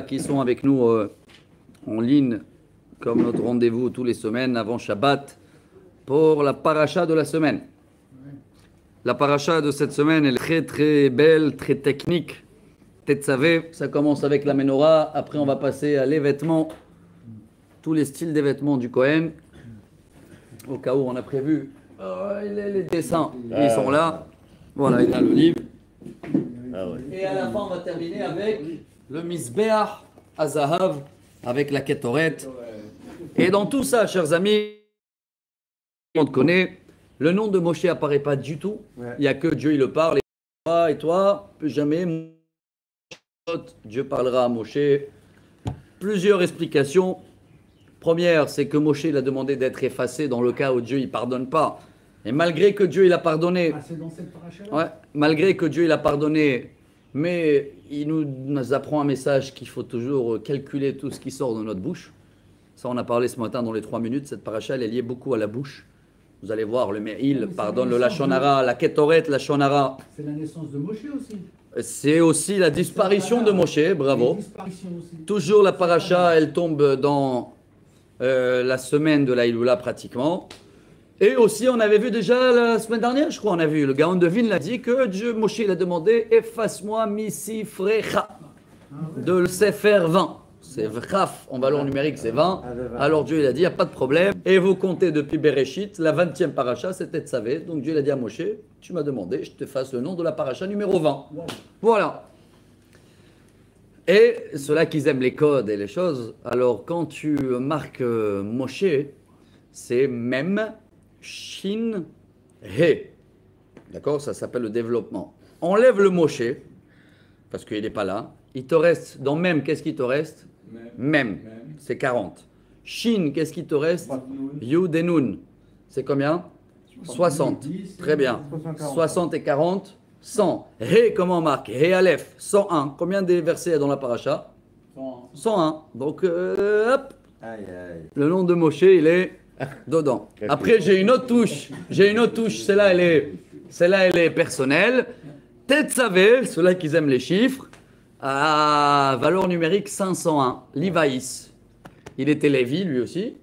Qui sont avec nous en ligne, comme notre rendez-vous tous les semaines avant Shabbat, pour la paracha de la semaine. La paracha de cette semaine elle est très très belle, très technique. Tetzavé, ça commence avec la menorah, après on va passer à les vêtements, tous les styles des vêtements du Kohen. Au cas où on a prévu, les dessins, ils sont là. Voilà, il y a le livre. Et à la fin, on va terminer avec le Mizbeach Azahav, avec la Ketoret. Et dans tout ça, chers amis, on te connaît, le nom de Moshe apparaît pas du tout. Il n'y a que Dieu, il le parle. Et toi, jamais Dieu parlera à Moshe. Plusieurs explications. Première, c'est que Moshe il a demandé d'être effacé dans le cas où Dieu ne pardonne pas. Et malgré que Dieu il a pardonné, c'est dans cette paracha-là. ouais, malgré que Dieu il a pardonné, mais il nous apprend un message qu'il faut toujours calculer tout ce qui sort de notre bouche. Ça, on a parlé ce matin dans les 3 minutes. Cette paracha, elle est liée beaucoup à la bouche. Vous allez voir, le Me'il pardonne le Lashon Hara, la Ketoret, la Lashon Hara. C'est la naissance de Moshe aussi. C'est aussi la disparition de Moshe, bravo. Toujours la paracha, elle tombe dans la semaine de la Iloula pratiquement. Et aussi, on avait vu déjà la semaine dernière, je crois, on a vu, le Gaon de Vilna l'a dit que Dieu, Moshe, il a demandé efface-moi misifrecha de le Sefer 20. C'est Vraf, en valeur numérique, c'est 20. Alors Dieu, il a dit, il n'y a pas de problème. Et vous comptez depuis Bereshit, la 20e paracha, c'était Tzavé. Donc Dieu, il a dit à Moshe, tu m'as demandé, je te fasse le nom de la paracha numéro 20. Voilà. Et ceux-là qui aiment les codes et les choses, alors quand tu marques Moshe, c'est Mem, Shin, He. D'accord? Ça s'appelle le développement. Enlève le Moshe, parce qu'il n'est pas là. Il te reste, dans Mem, qu'est-ce qui te reste? Mem, c'est 40. Shin, qu'est-ce qui te reste? Yud et Nun, c'est combien? 60. Très bien. 60 et 40, 100. He, comment on marque? He Aleph, 101. Combien de versets il y a dans la paracha? 101. Donc, hop. Le nom de Moshe, il est dedans. Après, j'ai une autre touche. Celle-là, elle est personnelle. Tetzavé, ceux-là qui aiment les chiffres. À valeur numérique 501. Livaïs. Il était Lévi, lui aussi.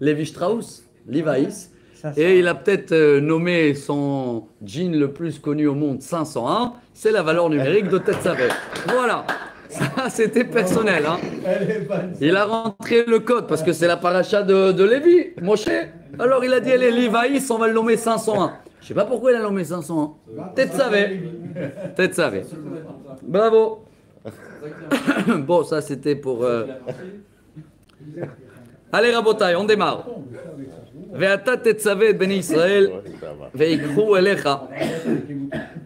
Lévi Strauss. Livaïs. Et il a peut-être nommé son jean le plus connu au monde 501. C'est la valeur numérique de Tetzavé. Voilà. Ça, c'était personnel. Hein. Il a rentré le code parce que c'est la paracha de Lévi, Moshe. Alors il a dit, allez, Livaïs, on va le nommer 501. Je ne sais pas pourquoi il a nommé 501. Tetzavé. Bravo. Bon, ça c'était pour... Allez, Rabotai, on démarre. Ve'ata tetzavé et beni Israël ve'ikhu elecha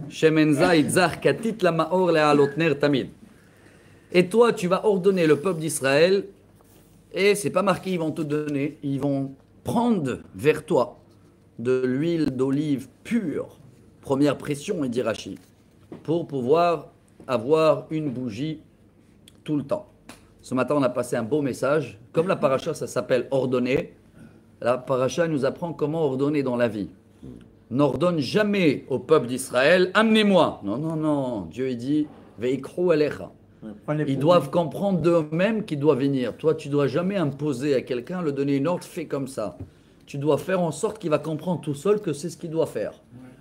shemen zayit zach katit lamaor le'alot ner tamid. Et toi, tu vas ordonner le peuple d'Israël, et c'est pas marqué, ils vont te donner, ils vont prendre vers toi de l'huile d'olive pure, première pression, il dit Rashi, pour pouvoir avoir une bougie tout le temps. Ce matin, on a passé un beau message. Comme la paracha, ça s'appelle ordonner, la paracha nous apprend comment ordonner dans la vie. N'ordonne jamais au peuple d'Israël, amenez-moi. Non, non, non. Dieu, il dit, veikru elecha. Ils doivent comprendre d'eux-mêmes qu'ils doivent venir. Toi, tu ne dois jamais imposer à quelqu'un, le donner une ordre, fais comme ça. Tu dois faire en sorte qu'il va comprendre tout seul que c'est ce qu'il doit faire.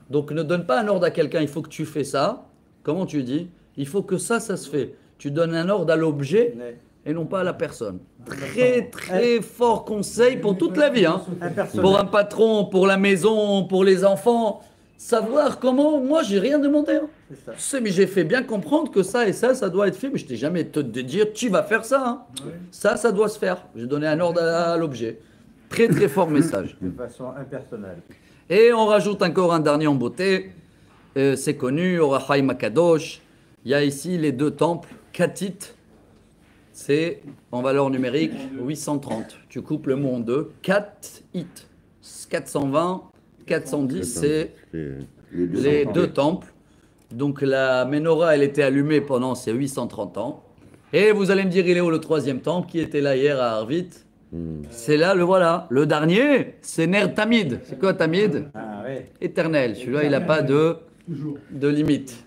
Donc, ne donne pas un ordre à quelqu'un, il faut que tu fais ça. Comment tu dis? Il faut que ça se fait. Tu donnes un ordre à l'objet et non pas à la personne. Très, très fort conseil pour toute la vie. Hein. Pour un patron, pour la maison, pour les enfants. Savoir comment, moi j'ai rien demandé. Hein. Tu sais, mais j'ai fait bien comprendre que ça et ça doit être fait. Mais je t'ai jamais te dire, tu vas faire ça. Hein. Oui. Ça doit se faire. J'ai donné un ordre à l'objet. Très très fort message. De façon impersonnelle. Et on rajoute encore un dernier en beauté. C'est connu, Or HaChaim HaKadosh. Il y a ici les 2 temples. Katit, c'est en valeur numérique 830. Tu coupes le mot en 2. Kat-it. 420. 410, c'est les 2 temples. Donc la menorah, elle était allumée pendant ces 830 ans. Et vous allez me dire, il est où le 3e temple qui était là hier à Arvit? C'est là, le voilà. Le dernier, c'est Ner Tamid. C'est quoi Tamid? Éternel. Celui-là, il n'a pas de limite.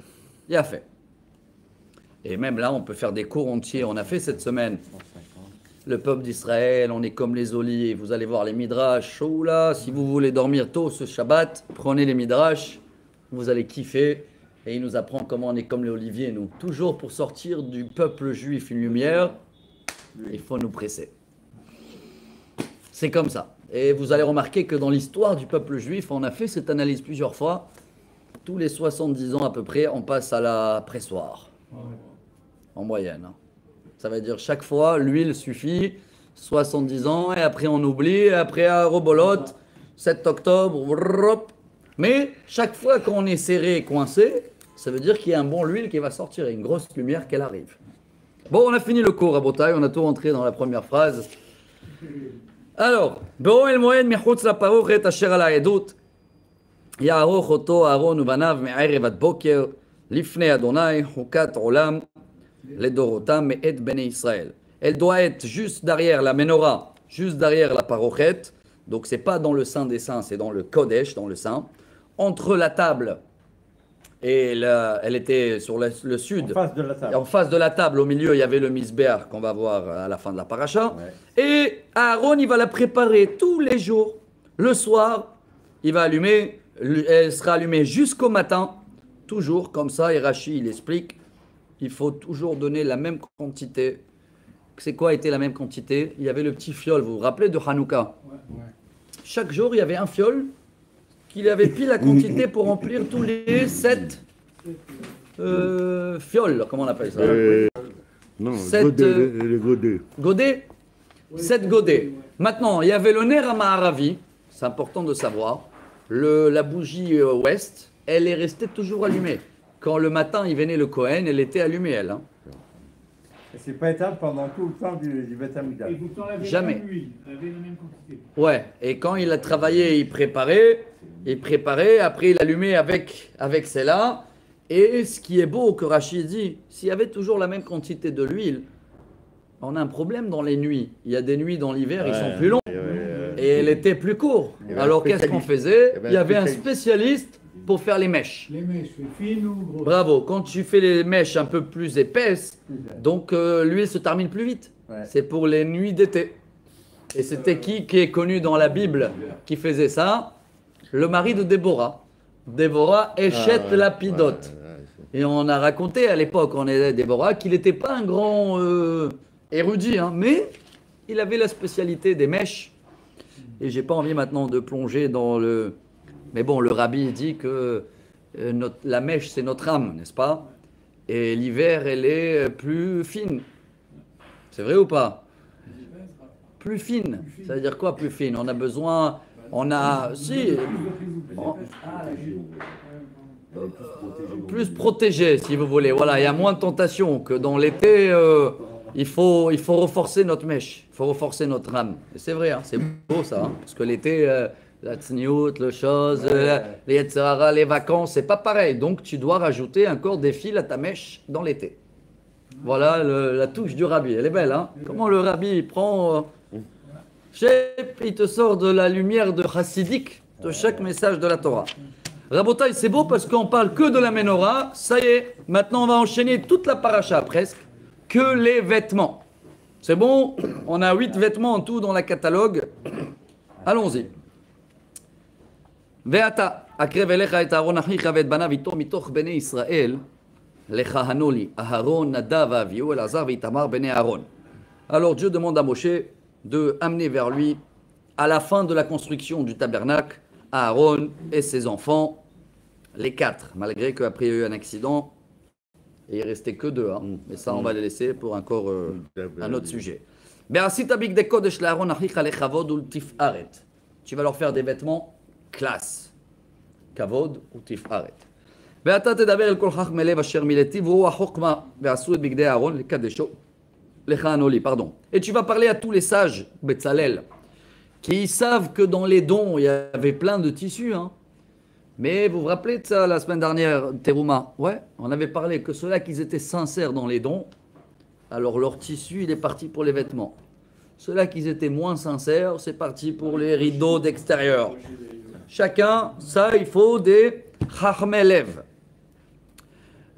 Il a fait. Et même là, on peut faire des cours entiers. On a fait cette semaine. Le peuple d'Israël, on est comme les olives. Vous allez voir les midrash. Oh là, si vous voulez dormir tôt ce Shabbat, prenez les midrash. Vous allez kiffer. Et il nous apprend comment on est comme les oliviers, nous. Toujours pour sortir du peuple juif une lumière, il faut nous presser. C'est comme ça. Et vous allez remarquer que dans l'histoire du peuple juif, on a fait cette analyse plusieurs fois. Tous les 70 ans à peu près, on passe à la pressoir. En moyenne. Ça veut dire chaque fois, l'huile suffit, 70 ans, et après on oublie, et après à rebolote, 7 octobre, mais chaque fois qu'on est serré et coincé, ça veut dire qu'il y a un bon huile qui va sortir, et une grosse lumière qu'elle arrive. Bon, on a fini le cours à Botaï, on a tout rentré dans la première phrase. Alors, באוהל מועד מחוץ לפרוכת אשר על העדות, יערוך אותו אהרון ובניו מערב עד בוקר, לפני אדוני חוקת עולם לדורותם מאת בני ישראל. Elle doit être juste derrière la menorah, juste derrière la parochet. Donc c'est pas dans le Saint des Saints, c'est dans le Kodesh, dans le Saint. Entre la table et elle était sur le sud. En face de la table. En face de la table, au milieu, il y avait le misbéach qu'on va voir à la fin de la paracha. Ouais. Et Aaron, il va la préparer tous les jours. Le soir, il va allumer, elle sera allumée jusqu'au matin. Toujours comme ça, et Rashi, il explique, il faut toujours donner la même quantité. C'est quoi était la même quantité? Il y avait le petit fiole, vous vous rappelez de Hanouka? Ouais. Chaque jour, il y avait un fiole qu'il avait pris la quantité pour remplir tous les 7 fioles, comment on appelle ça? Non, 7 les godets. Godets? 7 godets. Maintenant, il y avait le Ner HaMa'aravi, c'est important de savoir, la bougie ouest, elle est restée toujours allumée. Quand le matin, il venait le Kohen, elle était allumée, elle. Hein. Et c'est pas éteint pendant tout le temps du Beth Amikdash. Et pourtant, elle avait Jamais. la même huile, elle avait la même quantité. Ouais, et quand il a travaillé, il préparait, après il allumait avec celle-là. Et ce qui est beau que Rachid dit, s'il y avait toujours la même quantité de l'huile, on a un problème dans les nuits. Il y a des nuits dans l'hiver, ils sont plus longs. Et elle était plus courte. Alors qu'est-ce qu'on faisait? Il y avait un spécialiste pour faire les mèches. Les mèches, fines ou grosses? Bravo, quand tu fais les mèches un peu plus épaisses, donc l'huile se termine plus vite. Ouais. C'est pour les nuits d'été. Et c'était qui est connu dans la Bible qui faisait ça? Le mari de Déborah. Déborah Échet Lapidote. Et on a raconté à l'époque, on est Déborah, qu'il n'était pas un grand érudit, hein, mais il avait la spécialité des mèches. Et j'ai pas envie maintenant de plonger dans le... Mais bon, le rabbi dit que la mèche, c'est notre âme, n'est-ce pas? Et l'hiver, elle est plus fine. C'est vrai ou pas? Plus fine. Ça veut dire quoi, plus fine? On a besoin... On a... Si... plus protégé, si vous voulez. Voilà, il y a moins de tentation que dans l'été. Il faut renforcer notre mèche. Il faut renforcer notre âme. Et c'est vrai, hein, c'est beau ça. Hein, parce que l'été... la tsniout, le chose, les yetzirara, les vacances, c'est pas pareil. Donc tu dois rajouter encore des fils à ta mèche dans l'été. Voilà la touche du rabbi. Elle est belle, hein? Comment le rabbi il prend... il te sort de la lumière de chassidique de chaque message de la Torah. Rabotai, c'est beau parce qu'on parle que de la menorah. Ça y est, maintenant on va enchaîner toute la paracha presque. Que les vêtements. C'est bon? On a 8 vêtements en tout dans la catalogue. Allons-y. ואתה אקרב אליך את אהרון אחיך ואת בניו איתו מתוך בני ישראל לכהנו לי אהרון נדב ואביהו אלעזר ואיתמר בני אהרון. Alors Dieu demande à Moshe de amener vers lui à la fin de la construction du tabernacle Aaron et ses enfants, les 4, malgré qu'après il y a eu un accident et il restait que 2, hein. Mais ça on va les laisser pour encore un autre sujet. ועשית בגדי קודש לאהרון אחיך לכבוד ולתפארת. Tu vas leur faire des vêtements classe, כבוד ותפארת. ואתה תדבר אל כל חכמי לב אשר מילאתי ורוח חוכמה ועשו את בגדי אהרון לקדשו לכהנו לי, pardon. Et tu vas parler à tous les sages, Betzalel, qui savent que dans les dons, il y avait plein de tissus, hein. Mais vous vous rappelez de ça la semaine dernière, Teruma? Ouais, on avait parlé que ceux-là qui étaient sincères dans les dons, alors leur tissu, il est parti pour les vêtements. Ceux-là qui étaient moins sincères, c'est parti pour les rideaux d'extérieur. Chacun, ça, il faut des chachmei lev.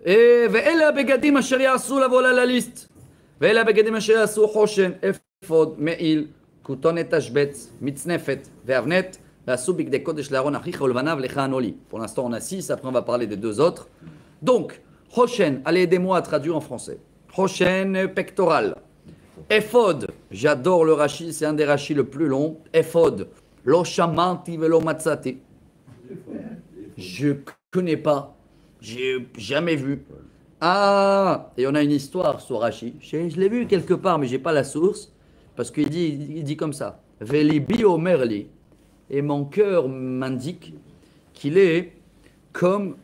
ואלה הבגדים אשר יעשו לבוא לליסט. ואלה הבגדים אשר יעשו חושן, אפוד, מעיל, כותונת תשבץ, מצנפת ואבנת, ועשו בגדי קודש לאהרון אחיך ולבניו לך הנולי. Pour l'instant on a 6, après on va parler des deux autres. Donc, חושן, allez aidez-moi à traduire en français. חושן pectoral. Ephod, j'adore le Rashi, c'est un des Rashi le plus long. Ephod, lo shamarti velo matzati. Je connais pas, j'ai jamais vu. Ah, et on a une histoire sur Rashi. Je l'ai vu quelque part, mais j'ai pas la source, parce qu'il dit comme ça. Velibi omerli, et mon cœur m'indique qu'il est comme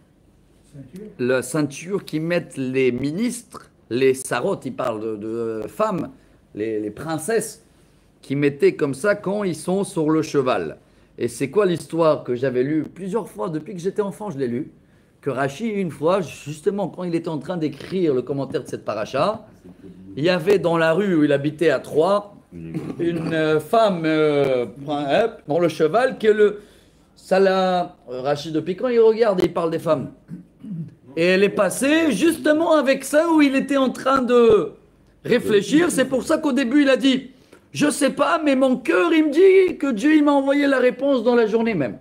la ceinture qui mettent les ministres, les sarotes, il parle de femmes, les princesses, qui mettaient comme ça quand ils sont sur le cheval. Et c'est quoi l'histoire que j'avais lue plusieurs fois, depuis que j'étais enfant, je l'ai lu, que Rashi, une fois, justement, quand il était en train d'écrire le commentaire de cette paracha, il y avait dans la rue où il habitait à Troyes, une femme dans le cheval, Rashi, depuis quand il regarde et il parle des femmes. Et elle est passée justement avec ça où il était en train de réfléchir. C'est pour ça qu'au début, il a dit... Je sais pas, mais mon cœur, il me dit que Dieu, il m'a envoyé la réponse dans la journée même.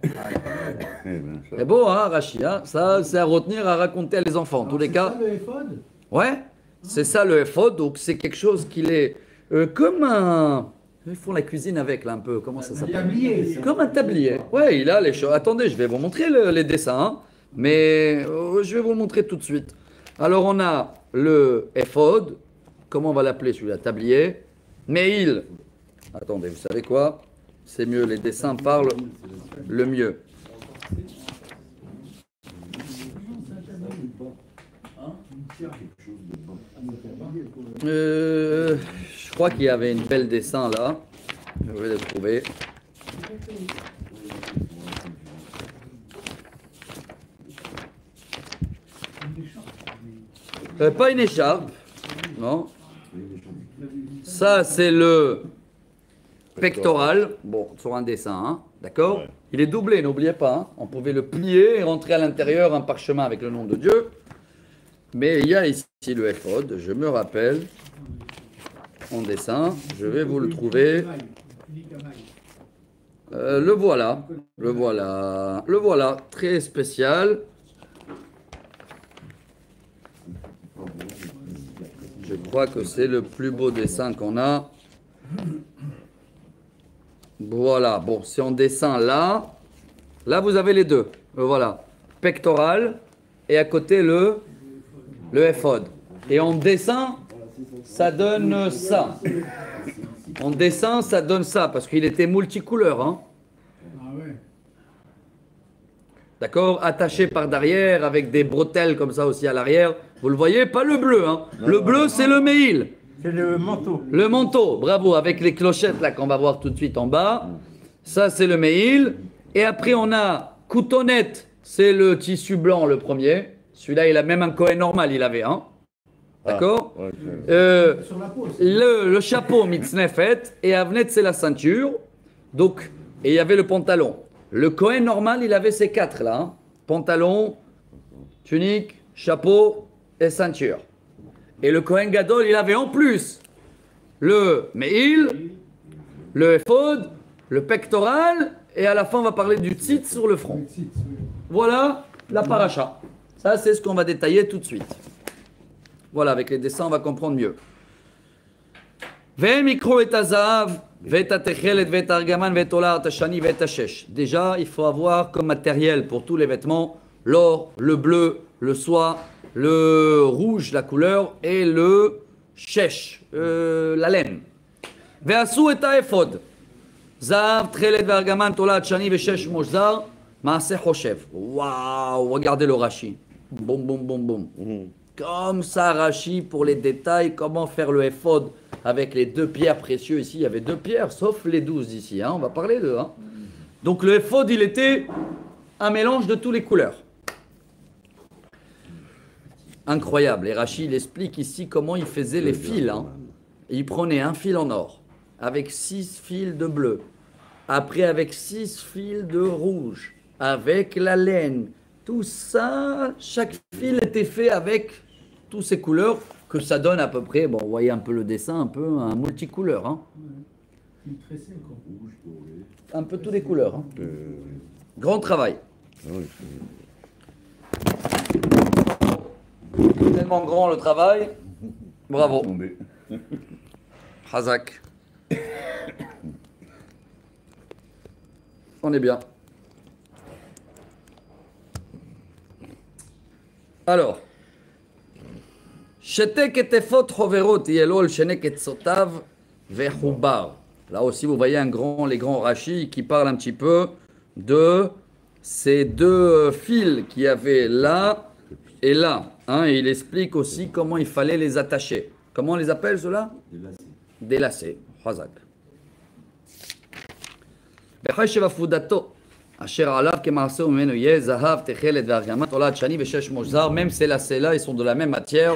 C'est beau, hein, Rashi, hein? Ça, c'est à retenir, à raconter à les enfants. En tous les cas. C'est ça le éphod? Ouais, c'est ça le éphod. Donc, c'est quelque chose qui est comme un. Ils font la cuisine avec, là, un peu. Comment ça s'appelle? Tablier. Comme un tablier. Ouais, il a les choses. Attendez, je vais vous montrer les dessins. Hein. Mais je vais vous le montrer tout de suite. Alors, on a le éphod. Comment on va l'appeler celui-là? Tablier. Mais attendez, vous savez quoi? C'est mieux, les dessins parlent le mieux. Je crois qu'il y avait une belle dessin là. Je vais le trouver. Pas une écharpe, non. Ça, c'est le pectoral. Bon, sur un dessin, hein, d'accord? Ouais. Il est doublé, n'oubliez pas. Hein. On pouvait le plier et rentrer à l'intérieur un parchemin avec le nom de Dieu. Mais il y a ici le éphod, je me rappelle, en dessin. Je vais vous le trouver. Le voilà. Le voilà. Le voilà. Très spécial. Je crois que c'est le plus beau dessin qu'on a. Voilà, bon, c'est en dessin là. Là, vous avez les deux. Voilà, pectoral et à côté le éphod. Et en dessin, ça donne ça. En dessin, ça donne ça parce qu'il était multicouleur. Hein. Ah ouais. D'accord, attaché par derrière avec des bretelles comme ça aussi à l'arrière. Vous le voyez, pas le bleu. Hein. Le bleu, c'est le méhil. C'est le manteau. Le manteau, bravo, avec les clochettes là qu'on va voir tout de suite en bas. Ça, c'est le méhil. Et après, on a coutonnette, c'est le tissu blanc, le premier. Celui-là, il a même un Cohen normal, il avait, hein. D'accord? Ouais, Sur la peau. Le chapeau, mitznefet, et avnet, c'est la ceinture. Donc, et il y avait le pantalon. Le Cohen normal, il avait ces quatre là. Hein. Pantalon, tunique, chapeau et ceinture. Et le Cohen Gadol, il avait en plus le Me'il, le Ephod, le pectoral, et à la fin, on va parler du tzitz sur le front. Voilà la paracha. Ça, c'est ce qu'on va détailler tout de suite. Voilà, avec les dessins, on va comprendre mieux. Déjà, il faut avoir comme matériel pour tous les vêtements l'or, le bleu, le soie, le rouge, la couleur, et le shesh, la laine. Ve'asu et ha'ephod. Zav, trelet, ve'argaman, tolat, shani, ve'shesh, moshzar, ma'aseh choshev. Waouh, regardez le Rashi. Boum, boum, boum, boum. Comme ça, Rashi, pour les détails, comment faire le éphod avec les deux pierres précieuses ici. Il y avait deux pierres, sauf les 12 ici. Hein, on va parler d'eux. Hein. Donc le éphod, il était un mélange de toutes les couleurs. Incroyable. Et Rashi, il explique ici comment il faisait les fils. Hein. Il prenait un fil en or, avec 6 fils de bleu, après avec 6 fils de rouge, avec la laine, Tout ça, chaque fil était fait avec toutes ces couleurs que ça donne à peu près, bon, vous voyez un peu le dessin, un peu un multicouleur, hein. Il tressait, quoi. Un peu toutes les couleurs, hein. Grand travail. Oui, Tellement grand le travail. Bravo. tombé. Hazak. On est bien. Alors. Shetek et tefot hoverot yelol shenek et sotav vechubar. Là aussi, vous voyez les grands rachis qui parlent un petit peu de ces deux fils qu'il y avait là et là. Hein, et il explique aussi comment il fallait les attacher. Comment on les appelle ceux-là? Des lacets. Chazak. בחשב עפודתו, אשר עליו כמעשה וממנו יהיה זהב, תכלת וארגמן, תולעת שני ושש מוזר, même ces lacets-là, ils sont de la même matière.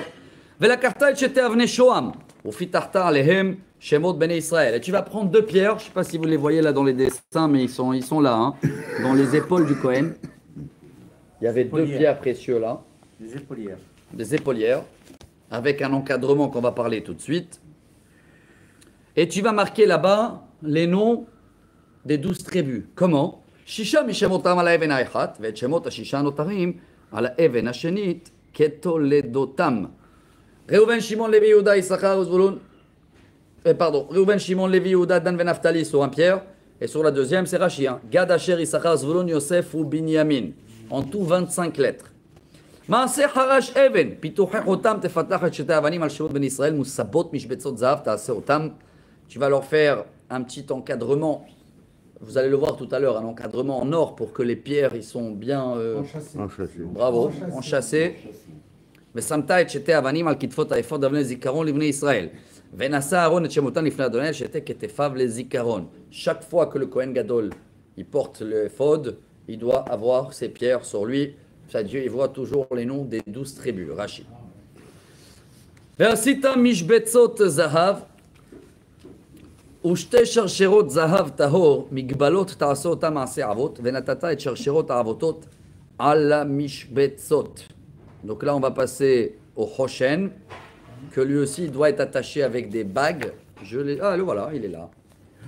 ולקחת את שתי אבני שוהם, ופיתחת עליהם שמות בני ישראל. Et tu vas prendre deux pierres, je ne sais pas si vous les voyez là dans les dessins, mais ils sont là, hein, dans les épaules du Cohen. Il y avait deux pierres précieuses là. Des épaulières. Des épaulières, avec un encadrement qu'on va parler tout de suite. Et tu vas marquer là-bas les noms des 12 tribus. Comment? שישה משמותם על האבן האחת, ואת שמות השישה הנותרים על האבן השנית כתולדותם. ראובן, שמעון, לוי, יהודה, יששכר וזבולון. Pardon, Réuven, Shimon, Lévi, Yehuda, Dan, Ben Naphtali sur un pierre. Et sur la deuxième, c'est Rashi. Hein. Gad, Asher, Issachar, Zvulun, Yosef ou Binyamin. En tout, 25 lettres. מעשה חרש אבן, פיתוחך אותם, תפתח את שתי האבנים על שירות בן ישראל, מוסבות משבצות זהב, תעשה אותם. Tu vas leur faire un petit encadrement. Vous allez le voir tout à l'heure, un encadrement en or pour que les pierres ils sont bien Enchâssées. bravo, enchâssées. ושמת את שתי האבנים על כתפות האפוד אבני זיכרון לבני ישראל. ונשא אהרון את שמותן לפני אדוני שתי כתפיו לזיכרון. Chaque fois que le Kohen Gadol il porte le éphod, il doit avoir ses pierres sur lui. Ça, Dieu il voit toujours les noms des 12 tribus. Rashi. ועשית משבצות זהב ושתי שרשרות זהב טהור, מגבלות תעשה אותם מעשה אבות, ונתת את שרשרות האבותות על המשבצות. Donc là, on va passer au Hoshen, que lui aussi doit être attaché avec des bagues. Ah, le voilà, il est là.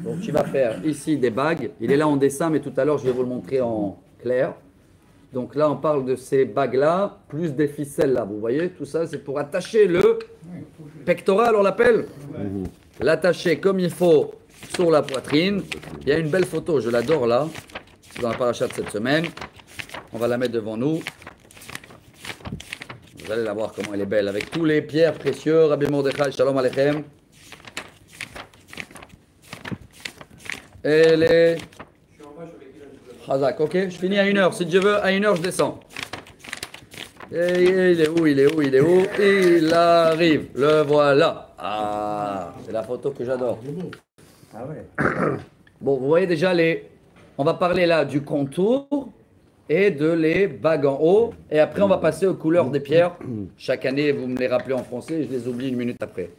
Donc tu vas faire ici des bagues. Il est là en dessin, mais tout à l'heure, je vais vous le montrer en clair. Donc là, on parle de ces bagues-là, plus des ficelles là. Vous voyez, tout ça, c'est pour attacher le pectoral, on l'appelle. L'attacher comme il faut sur la poitrine. Il y a une belle photo, je l'adore là, dans la paracha de cette semaine. On va la mettre devant nous. Vous allez la voir comment elle est belle, avec tous les pierres précieuses. Rabbi Mordechai, shalom aleichem. Et les... Hazak, ok, je finis à 1h. Si Dieu veut, à 1h, je descends. Et il est où, il est où, il est où? Il arrive, le voilà. Ah, c'est la photo que j'adore. Ah ouais. Bon, vous voyez déjà on va parler là du contour et de les bagues en haut. Et après, on va passer aux couleurs des pierres. Chaque année, vous me les rappelez en français, je les oublie une minute après.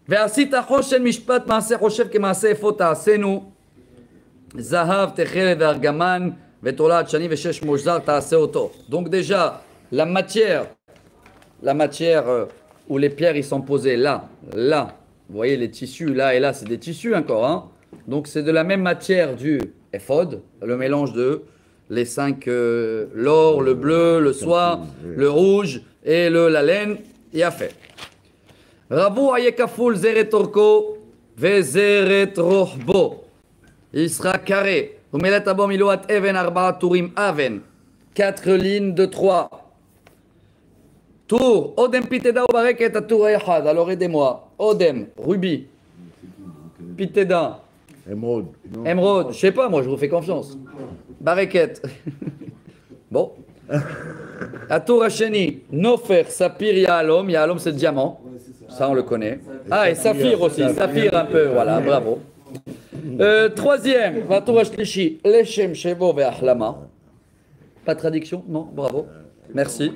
ועשית חושן משפט מעשה חושב כמעשה אפוד תעשינו זהב תכלת וארגמן ותולעת שני ושש מוזר תעשה אותו. Donc déjà, la matière où les pierres ils sont posées là, vous voyez les tissus là et là, c'est des tissus encore, hein. Donc c'est de la même matière du éphod, le mélange de les 5, l'or, le bleu, le soie, le rouge et la laine, il y a fait. רבוע יהיה כפול זרת אורכו וזרת רוחבו. Il sera carré. ומילאת בו מילואת אבן 4 טורים אבן. 4 lignes de 3. טור, אודם פיתדה וברקת הטור האחד. Alors aidez-moi. אודם, רובי. פיתדה. Émeraude. Émeraude, je sais pas, moi je vous fais confiance. ברקת. Bon. הטור השני, נופר, ספיר, יהלום. יהלום c'est diamant. Ça, on le connaît. Ah, et saphir aussi. Saphir un peu, voilà, bravo. Troisième, Vatour Shlishi, Leshem Shevo Ve'achlama. Pas de traduction? Non, bravo. Merci.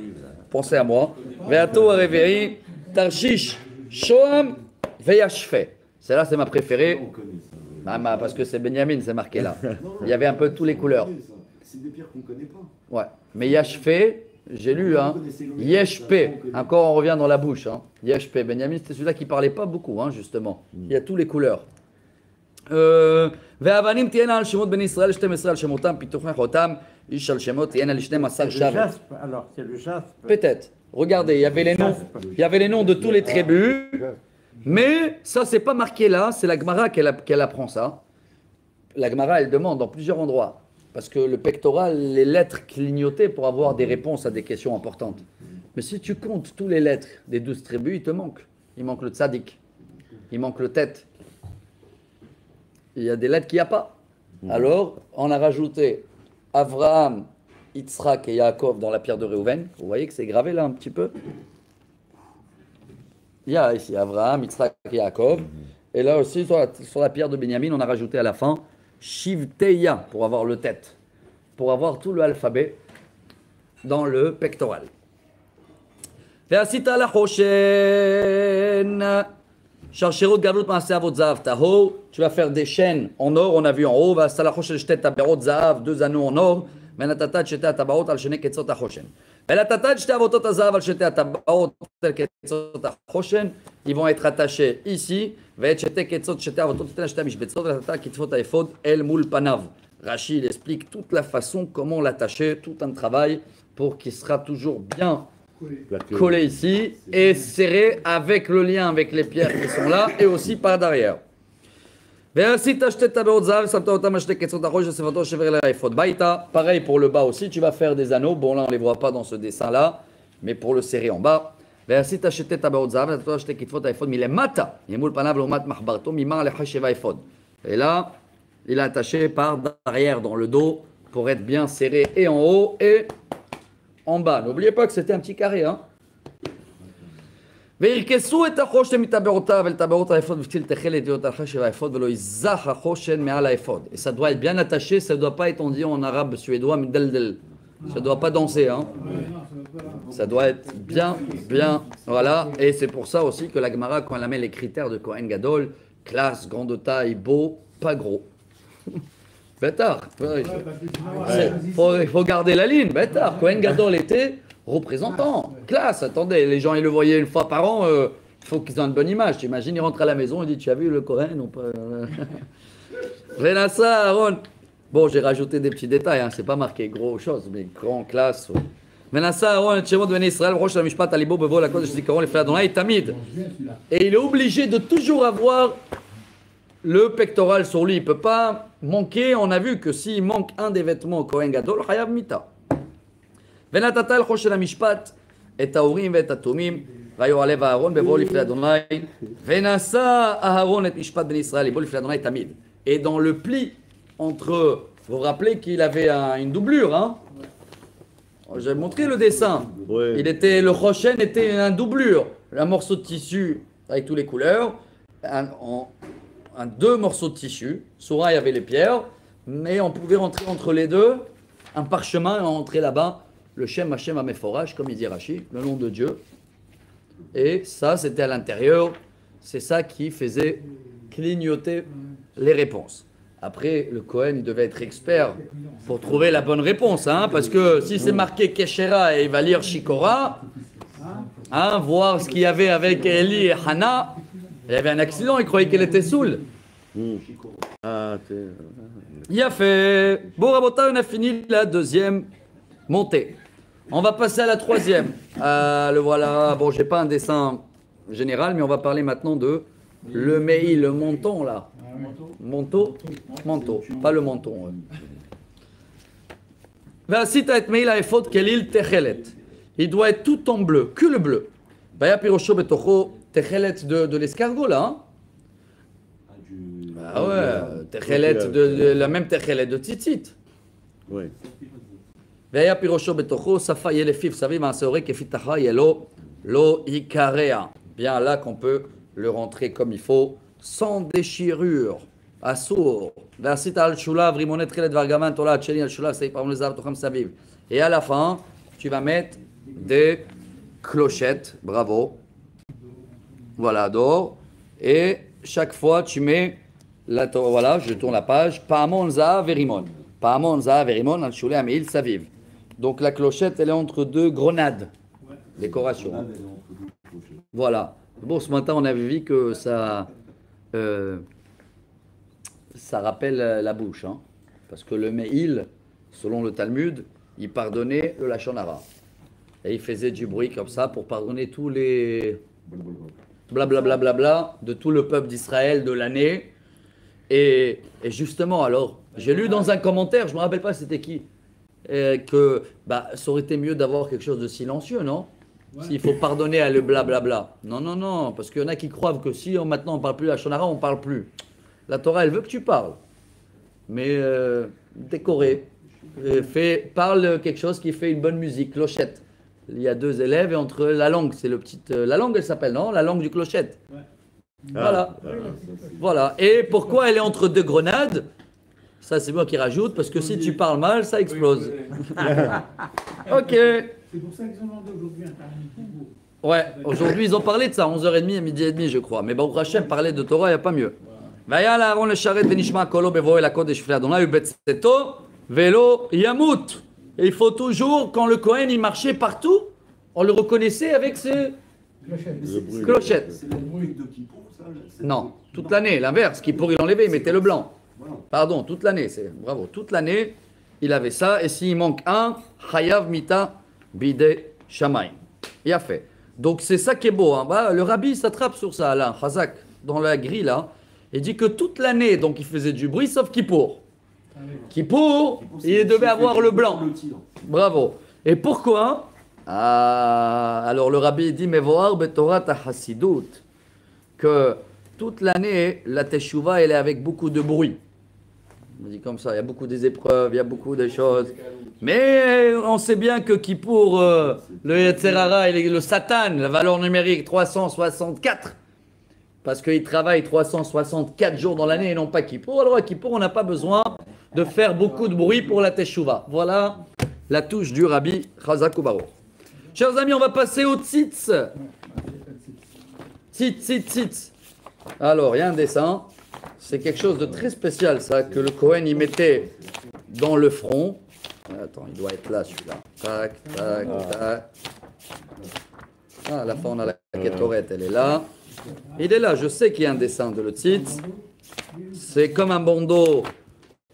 Pensez à moi. Ve'atou Reve'i, Tarshish, Shoam, Ve'yashfe. Celle-là, c'est ma préférée. Parce que c'est Benjamin, c'est marqué là. Il y avait un peu toutes les couleurs. C'est des pierres qu'on ne connaît pas. Ouais. Mais Yashpé, j'ai lu, hein. Yeshpé. Encore, on revient dans la bouche. Hein. Yeshpé. Benjamin, c'était celui-là qui ne parlait pas beaucoup, hein, justement. Il y a toutes les couleurs. והאבנים תהיינה על שמות בני ישראל 12 על שמותם, פיתוחי חותם, איש על שמות תהיינה ל12 C'est le שבט. jaspe, alors, c'est le jaspe. Peut-être. Regardez, il y avait les noms de tous les tribus, mais ça, c'est pas marqué là, c'est la Gemara qu'elle apprend ça. La Gemara, elle demande dans plusieurs endroits, parce que le pectoral, les lettres clignotaient pour avoir des réponses à des questions importantes. Mais si tu comptes tous les lettres des 12 tribus, il te manque. Il manque le tzaddik, il manque le tête. Il y a des lettres qu'il n'y a pas. Alors, on a rajouté Avraham, Yitzhak et Yaakov dans la pierre de Réhouven. Vous voyez que c'est gravé là un petit peu. Il y a ici Avraham, Yitzhak et Yaakov. Et là aussi, sur la pierre de Benjamin, on a rajouté à la fin Shivteya pour avoir le tête. Pour avoir tout l'alphabet dans le pectoral. Ve'asita lachoshen. Sharshirut galut ma'aseh avot zahav tahor. Tu vas faire des chaînes en or, on a vu en haut. Ve'asita lachoshen shtet taberot zahav, 2 anneaux en or. ונתת את שתי הטבעות על שני קצות החושן. ונתת את שתי אבותות הזהב על שתי הטבעות על קצות החושן, ils vont être attachés ici, ואת שתי קצות שתי אבותות תתן שתי המשבצות, ונתת כתפות האפוד אל מול פניו. Rachid il explique toute la façon comment l'attacher, tout un travail pour qu'il sera toujours bien collé ici et serré avec le lien avec les pierres qui sont là et aussi par derrière. Pareil pour le bas aussi, tu vas faire des anneaux. Bon, là, on ne les voit pas dans ce dessin-là, mais pour le serrer en bas. Et là, il est attaché par derrière dans le dos pour être bien serré et en haut et en bas. N'oubliez pas que c'était un petit carré, hein. וירכסו את החושן מטבעותיו אל טבעות האפוד ותיל תכלת להיות על חשב האפוד ולא יזח החושן מעל האפוד. Et ça doit être bien attaché, ça ne doit pas être, on dit en arabe suédois, mdeldel. Ça ne doit pas danser, hein. Ça doit être bien, voilà. Et c'est pour ça aussi que la Gemara, quand elle amène les critères de Kohen Gadol, classe, grande taille, beau, pas gros. Bêtard. Il faut garder la ligne. Bêtard. Kohen Gadol était représentant, classe, attendez, les gens ils le voyaient une fois par an, il faut qu'ils aient une bonne image. Tu imagines, il rentre à la maison, il dit tu as vu le Cohen ou pas? Venassa, Aaron. Bon, j'ai rajouté des petits détails, hein, c'est pas marqué gros chose, mais grand classe. Venassa, Aaron, et il est obligé de toujours avoir le pectoral sur lui, il ne peut pas manquer. On a vu que s'il manque un des vêtements au Kohen Gadol, Hayav Mita. ונתת אל חושן המשפט את האורים ואת התומים ויועלה אהרון בבואו לפני אדוני ונשא אהרון את משפט בני ישראל לבוא לפני אדוני תמיד. Et dans le pli entre, vous vous rappelez qu'il avait une doublure, hein? J'ai montré le dessin. Ouais. Le choshen était une doublure, un morceau de tissu avec toutes les couleurs, deux morceaux de tissu. Sur un il y avait les pierres, mais on pouvait rentrer entre les deux un parchemin et entrer là-bas. Le Shem Hashem Ameforach, comme il dit Rashi, le nom de Dieu. Et ça, c'était à l'intérieur. C'est ça qui faisait clignoter les réponses. Après, le Kohen, il devait être expert pour trouver la bonne réponse. Hein, parce que si c'est marqué Keshera et il va lire Shikora, hein, voir ce qu'il y avait avec Eli et Hana, il y avait un accident, il croyait qu'elle était saoule. Il a fait. Bon, Rabotai, on a fini la deuxième montée. On va passer à la troisième. Le voilà. Bon, j'ai pas un dessin général, mais on va parler maintenant de le mei, le menton là. Manteau, pas le menton. Vasita et mei la efod kelil techelet. Il doit être tout en bleu, que le bleu. Baya pirosho betocho techelet de l'escargot là. Hein? Ah ouais, techelet de la même techelet de tzitzit. Oui. והיה פירושו בתוכו, שפה יהיה לפיו סביב מהשעורי כפי תחה יהיה לא יקרע. Bien là qu'on peut le rentrer comme il faut, sans déchirure, אסור. ועשית על שולב רימוני תכלת וארגמן תולעת שני על שולב שא פעם לזהב תוכם סביב. Et à la fin, tu vas mettre des clochettes, bravo. Voilà, d'or. Et chaque fois, tu mets, voilà, je tourne la page, פעמון זהב ורימון. Pahamon, Zahav et Rimon, Al-Shulé, Ameil, Saviv. Donc la clochette, elle est entre deux grenades. Décoration. Voilà. Bon, ce matin, on avait vu que ça rappelle la bouche. Hein, parce que le Me'il, selon le Talmud, il pardonnait le Lachon Hara. Et il faisait du bruit comme ça pour pardonner tous les blablabla bla, bla, bla, de tout le peuple d'Israël de l'année. Et justement, alors, j'ai lu dans un commentaire, je ne me rappelle pas c'était qui, que ça aurait été mieux d'avoir quelque chose de silencieux, non? S'il faut pardonner à le blablabla. Non, non, non, parce qu'il y en a qui croient que si maintenant on ne parle plus la Shonara, on ne parle plus. La Torah, elle veut que tu parles. Mais décoré. Parle quelque chose qui fait une bonne musique, clochette. Il y a deux élèves et entre la langue, c'est le petit. La langue, elle s'appelle, non? La langue du clochette. Ouais. Voilà. Voilà. Et pourquoi elle est entre deux grenades? Ça, c'est moi qui rajoute, parce que si tu parles mal, ça explose. Ok. C'est pour ça qu'ils ont demandé aujourd'hui un permis Kippour. Ouais, aujourd'hui, ils ont parlé de ça, 11h30 à midi et demi, je crois. Mais Baruch Hashem parlait de Torah, il n'y a pas mieux. Vaya la Aaron le charet venishma kolo bevoe la kodesh fle Adonai ubetzeto velo yamut. Et il faut toujours, quand le Kohen il marchait partout, on le reconnaissait avec ses clochettes. C'est le bruit de Kippour, ça? Non, toute l'année, l'inverse. Kippour il enlevait, il mettait le blanc. Pardon, toute l'année, bravo. Toute l'année, il avait ça. Et s'il manque un, chayav mita bide shamayim. Il a fait. Donc c'est ça qui est beau. Hein. Le rabbi s'attrape sur ça, là, Chazak, dans la grille là. Il dit que toute l'année, donc il faisait du bruit, sauf Kippour. Kippour, il devait avoir le blanc. Bravo. Et pourquoi? Alors le rabbi dit, mais voir betorah ta hasidut, que toute l'année, la teshuva, elle est avec beaucoup de bruit. On dit comme ça, il y a beaucoup des épreuves, il y a beaucoup de choses. Mais on sait bien que Kippour, le Yetzerara, le Satan, la valeur numérique 364, parce qu'il travaille 364 jours dans l'année et non pas Kippour. Alors à Kippour, on n'a pas besoin de faire beaucoup de bruit pour la Teshuvah. Voilà la touche du Rabbi Chazak Ubaruch. Chers amis, on va passer au tzitz. Tzitz. Alors, il y a un dessin. C'est quelque chose de très spécial, ça, que le Kohen y mettait dans le front. Attends, il doit être là, celui-là. Tac, tac, tac. Ah, à la fin, on a la kétorette, elle est là. Il est là, je sais qu'il y a un dessin de le tzitz. C'est comme un bandeau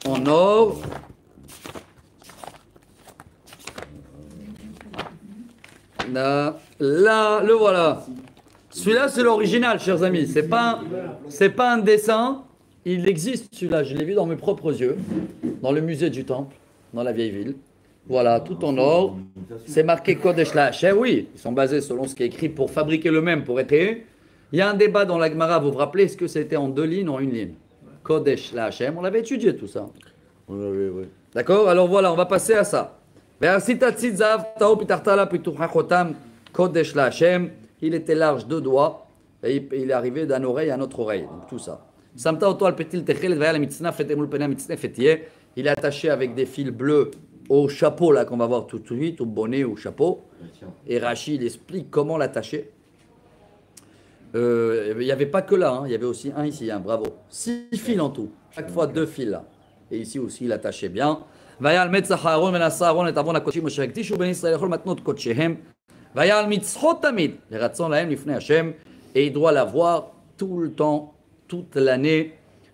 en or. Là, le voilà. Celui-là, c'est l'original, chers amis. C'est pas un dessin. Il existe, celui-là. Je l'ai vu dans mes propres yeux, dans le musée du Temple, dans la vieille ville. Voilà, tout en or. C'est marqué Kodesh La'Hashem. Oui, ils sont basés selon ce qui est écrit pour fabriquer le même, pour être. Il y a un débat dans la Gemara, vous vous rappelez, est-ce que c'était en 2 lignes ou en 1 ligne? Kodesh La'Hashem, on avait étudié tout ça. On avait, oui. D'accord? Alors voilà, on va passer à ça. Kodesh La'Hashem, il était large 2 doigts, et il est arrivé d'une oreille à notre oreille, donc tout ça. Il est attaché avec des fils bleus au chapeau là qu'on va voir tout de suite, au bonnet, au chapeau. Et Rachid explique comment l'attacher. Il n'y avait pas que là, hein. Il y avait aussi un ici, bravo. 6 fils en tout, chaque fois 2 fils là. Et ici aussi il attachait bien. Et il doit l'avoir tout le temps, toute l'année.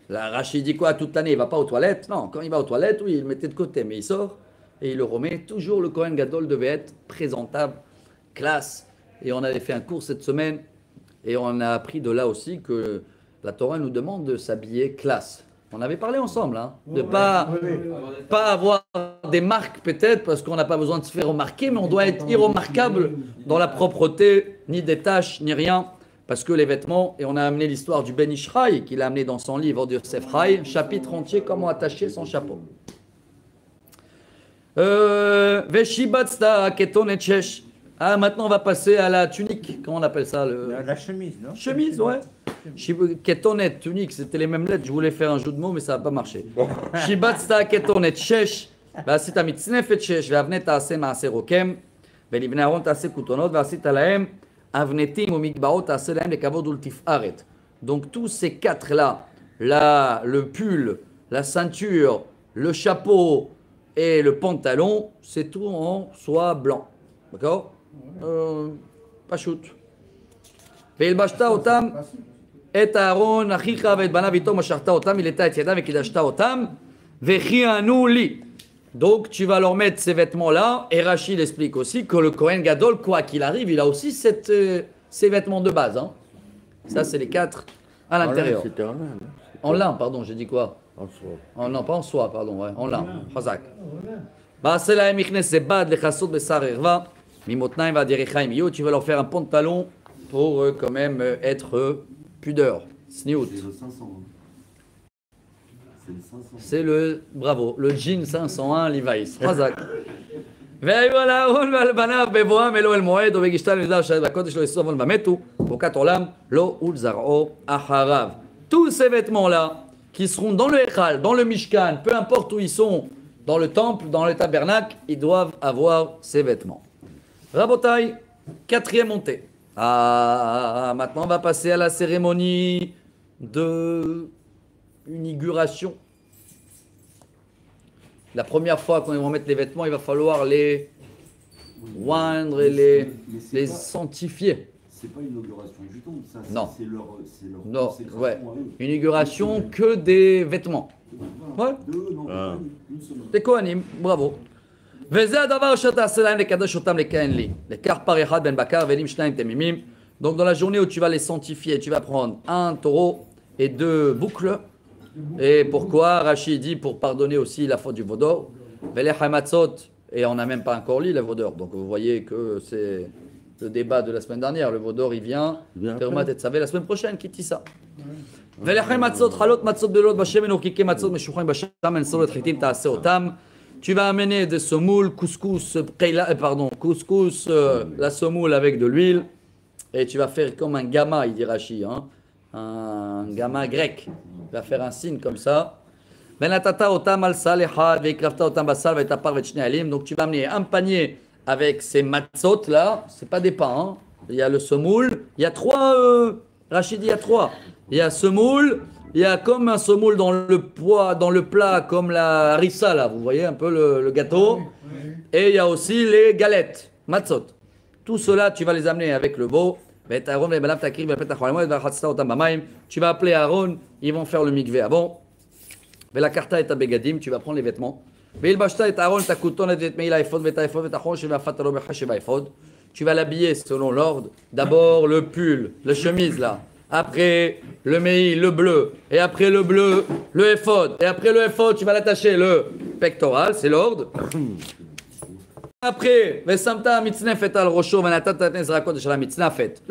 La Rachid dit quoi toute l'année? Il ne va pas aux toilettes? Non, quand il va aux toilettes, oui, il le mettait de côté, mais il sort et il le remet. Toujours le Kohen Gadol devait être présentable, classe. Et on avait fait un cours cette semaine et on a appris de là aussi que la Torah nous demande de s'habiller classe. On avait parlé ensemble, hein, de pas avoir des marques peut-être, parce qu'on n'a pas besoin de se faire remarquer, mais on doit être irremarquable dans la propreté, ni des taches, ni rien, parce que les vêtements, et on a amené l'histoire du Ben Ishraï, qu'il a amené dans son livre de Yosef Haï, chapitre entier, comment attacher son chapeau. Veshibatsta keton et chesh. Ah, maintenant on va passer à la tunique, comment on appelle ça La chemise, non? Chemise, ouais. Ketonet, tunique, c'était les mêmes lettres. Je voulais faire un jeu de mots, mais ça n'a pas marché. Shibatsta ketonet shesh. ועשית מצנפת שש, ואבני תעשה מעשה רוקם, ולבני אהרון תעשה כותונות, ועשית להם אבנתים ומגבעות תעשה להם לכבוד ולתפארת. Donc tous ces 4 là, le pull, la ceinture le chapeau et le pantalon, c'est tout en soie blanc. D'accord pas shoot. והלבשת אותם את אהרון אחיך ואת בניו איתו משכת אותם מילאת את ידם וקידשת אותם וכיהנו לי. Donc tu vas leur mettre ces vêtements là et Rachid explique aussi que le Kohen Gadol quoi qu'il arrive il a aussi ces vêtements de base hein. Ça c'est les 4 à l'intérieur. C'était en lin. En lin pardon j'ai dit quoi En soie. non pas en soie pardon ouais, en lin. Chazak. בעשה להם מכנס זבד לכסות בשר ערווה ממותניים ועד ירחיים יהיו, tu vas leur faire un pantalon pour quand même être pudeur, sniout. C'est le 500. C'est le 500. C'est le, bravo, le jean 501 Levi's. חזק. והיו על אהרון ועל בניו בבואם אלו אל מועד ובגישתם לנדב שרת בקודש לא יסוף ומתו ברכת עולם לא ולזרעו אחריו. Tous ces vêtements là qui seront dans le Echal, dans le Mishkan, peu importe où ils sont, dans le temple, dans le tabernacle, ils doivent avoir ces vêtements. Rabotai, 4e montée. Maintenant on va passer à la cérémonie de inauguration. La première fois qu'on va mettre les vêtements, il va falloir les oindre et les sanctifier. C'est pas une inauguration du tout, ça. Non. C'est leur Non, consécration ouais. à eux. Inauguration que des vêtements. Voilà. Ouais. Deux, non, une semaine. des Kohanim, bravo. וזה הדבר שתעשה להם לקדש אותם לכהן לי. לקח פר אחד בן בקר ואלים שניים תמימים. Donc dans la journée où tu vas les sanctifier, tu vas prendre un taureau et 2 boucles. Et pourquoi Rachid dit pour pardonner aussi la faute du vaudor. Velech hamatzot, et on n'a même pas encore lu le vaudor. Donc vous voyez que c'est le débat de la semaine dernière. Le vaudor il vient. Termat et Tzavé la semaine prochaine qui dit ça. ולחם מצות, חלות מצות גדולות בשמן וקיקי מצות משוחררים בשמן, סולת חיטים תעשה אותם. Tu vas amener de semoule, couscous, la semoule avec de l'huile. Et tu vas faire comme un gamma, il dit Rashi, hein, un gamma grec. Tu vas faire un signe comme ça. ונתתה אותם על סל אחד והקרבת אותם בסל ותפר ואת שני העלים. Donc tu vas amener un panier avec ces matzot là, c'est pas des pains, hein. Il y a le semoule, il y a 3, Rachid dit il y a 3. Il y a semoule, il y a comme un semoule dans le poids, dans le plat, comme la harissa là, vous voyez un peu le gâteau. Et il y a aussi les galettes, matzot. Tout cela, tu vas les amener avec le veau. Tu vas appeler Aaron, ils vont faire le mikvé avant. La karta et begadim, tu vas prendre les vêtements. Tu vas l'habiller selon l'ordre. D'abord le pull, la chemise là. Après le mei, le bleu. Et après le bleu, le éphod. Et après le éphod, tu vas l'attacher le pectoral, c'est l'ordre. Après,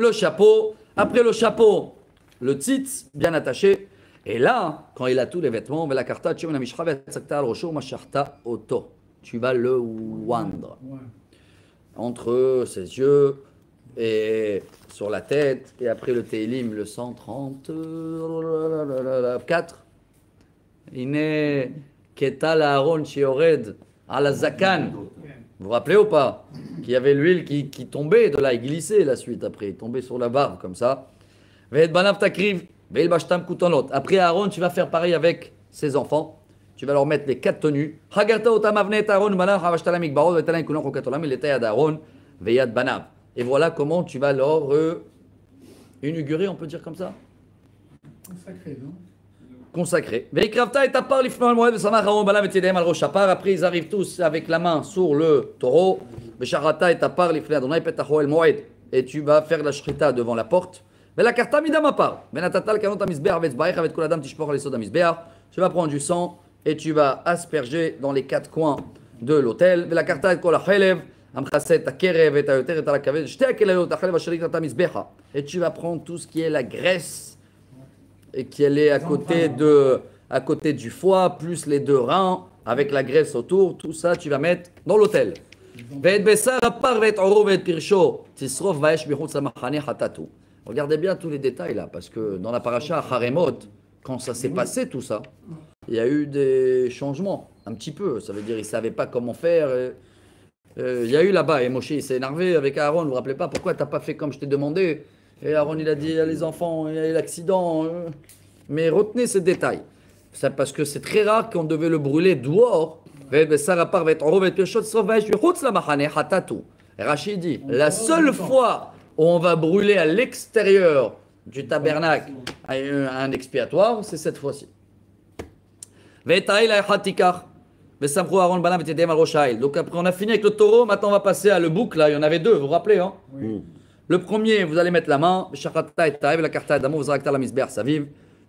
le chapeau. Après le chapeau, le tzitz, bien attaché. Et là, quand il a tous les vêtements, tu vas le oindre. Entre ses yeux et sur la tête, et après le Teilim, le 134. Ine ketal Aaron shiored ala zakan. Vous vous rappelez ou pas? Qu'il y avait l'huile qui tombait de là, il glissait la suite après, il tombait sur la barbe comme ça. Après Aaron, tu vas faire pareil avec ses enfants. Tu vas leur mettre les 4 tenues. Et voilà comment tu vas leur inaugurer, on peut dire comme ça? Consacré, non? Consacré. Après, ils arrivent tous avec la main sur le taureau. Et tu vas faire la shrita devant la porte. Tu vas prendre du sang et tu vas asperger dans les 4 coins de l'autel. Et tu vas prendre tout ce qui est la graisse et qui est à côté du foie, plus les 2 reins, avec la graisse autour, tout ça tu vas mettre dans l'autel. Regardez bien tous les détails là, parce que dans la paracha Haremot, quand ça s'est passé tout ça, il y a eu des changements, un petit peu. Ça veut dire qu'ils ne savaient pas comment faire. Il y a eu là-bas, et Moshe il s'est énervé avec Aaron, vous vous rappelez pas, pourquoi tu n'as pas fait comme je t'ai demandé? Et Aaron il a dit, les enfants, il y a eu l'accident. Mais retenez ce détail. C'est parce que c'est très rare qu'on devait le brûler dehors. Rachid dit, la seule fois où on va brûler à l'extérieur du tabernacle un expiatoire, c'est cette fois-ci. Donc après on a fini avec le taureau, maintenant on va passer à le bouc, là il y en avait deux, vous vous rappelez hein? Oui. Le premier, vous allez mettre la main,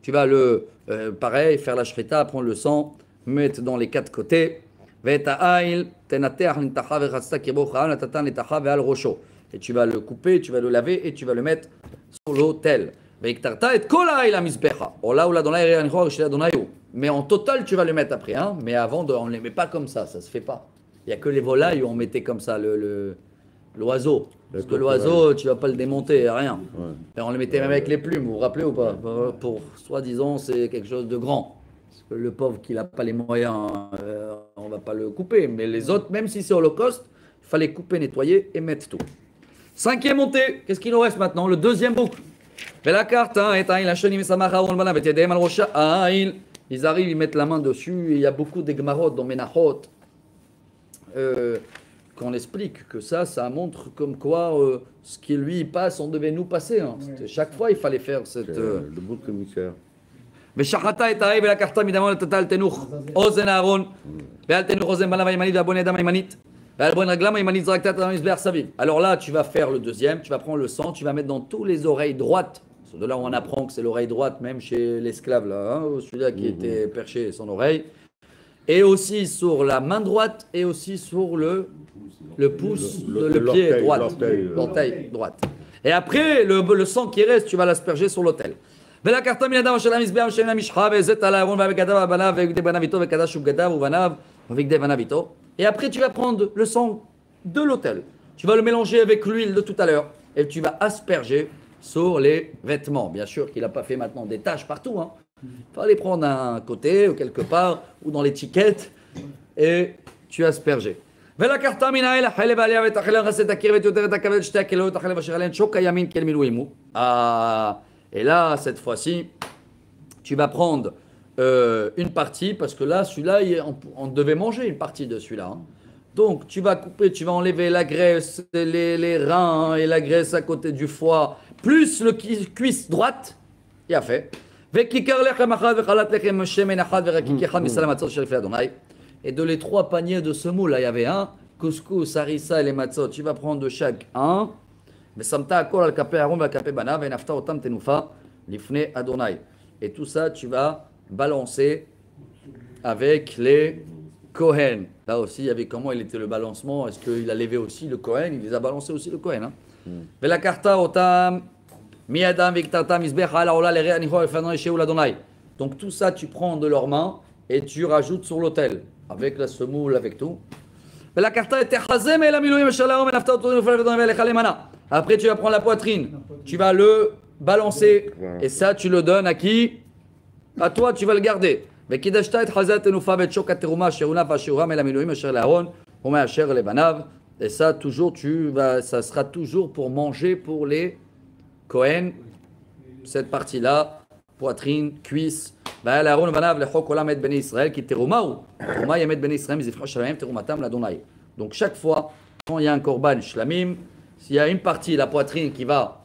tu vas le, pareil, faire la shrita, prendre le sang, mettre dans les quatre côtés. Et tu vas le couper, tu vas le laver et tu vas le mettre sur l'autel. Mais en total, tu vas le mettre après. Hein? Mais avant, on ne les met pas comme ça se fait pas. Il n'y a que les volailles où on mettait comme ça l'oiseau. Parce que l'oiseau, tu ne vas pas le démonter, rien. Ouais. Et on le mettait même avec les plumes, vous vous rappelez ou pas? Pour soi-disant, c'est quelque chose de grand. Parce que le pauvre qui n'a pas les moyens, on ne va pas le couper. Mais les autres, même si c'est holocauste, il fallait couper, nettoyer et mettre tout. Cinquième montée, qu'est-ce qu'il nous reste maintenant? Le deuxième boucle. Ils arrivent, ils mettent la main dessus, et il y a beaucoup d'egmarot dans Menachot. Qu'on explique que ça montre comme quoi ce qui lui passe, on devait nous passer. Hein. Chaque fois, il fallait faire cette. Le bouc émissaire. ושחטה את העי ולקחת מדמו ונתתה על תנוך אוזן אהרון ועל תנוך אוזן בניו הימנית ועל בון ידם הימנית ועל בון רגלם הימנית זרקת את המזבח סביב. Alors là, tu vas faire le deuxième, tu vas prendre le sang, tu vas mettre dans tous les oreilles droites. C'est de là où on apprend que c'est l'oreille droite, même chez l'esclave, là, hein, celui-là qui était perché son oreille. Et aussi sur la main droite et aussi sur le pouce, le pied droit, l'orteil droite. Et après, le sang qui reste, tu vas l'asperger sur l'autel. ולקחת מן הדם אשר למזבח ושמן המשחה והזית על הארון ובגדיו ובניו ובגדי בניו איתו וקדש ובגדיו ובניו ובגדי בניו איתו. Et après, tu vas prendre le sang de l'autel. Tu vas le mélanger avec l'huile de tout à l'heure et tu vas asperger sur les vêtements. Bien sûr qu'il n'a pas fait maintenant des taches partout. Hein. Il fallait prendre un côté ou quelque part ou dans l'étiquette et tu asperges. ולקחת מן האל החלב העלייה ואת החלב חסד הקיר ואת יותר את הכבד את שתי הכלות החלב אשר עליהן שוק הימין כאל מילאו עמו. Et là, cette fois-ci, tu vas prendre une partie, parce que là, celui-là, on devait manger une partie de celui-là. Hein. Donc, tu vas couper, tu vas enlever la graisse, les reins et la graisse à côté du foie, plus le cuisse droite. Il a fait. Et de les trois paniers de semoule, là, il y avait un, couscous, harissa et les matzot. Tu vas prendre de chaque un. Et tout ça, tu vas balancer avec les Kohen. Là aussi, il y avait comment il était le balancement. Est-ce qu'il a levé aussi le Kohen? Il les a balancés aussi le Kohen. Donc tout ça, tu prends de leurs mains et tu rajoutes sur l'autel. Avec la semoule, avec tout. Après, tu vas prendre la poitrine, tu vas le balancer, et ça, tu le donnes à qui? À toi, tu vas le garder. Et ça, toujours, ça sera toujours pour manger pour les Kohen, cette partie-là, poitrine, cuisse. Donc, chaque fois, quand il y a un korban shlamim, s'il y a une partie, la poitrine qui va,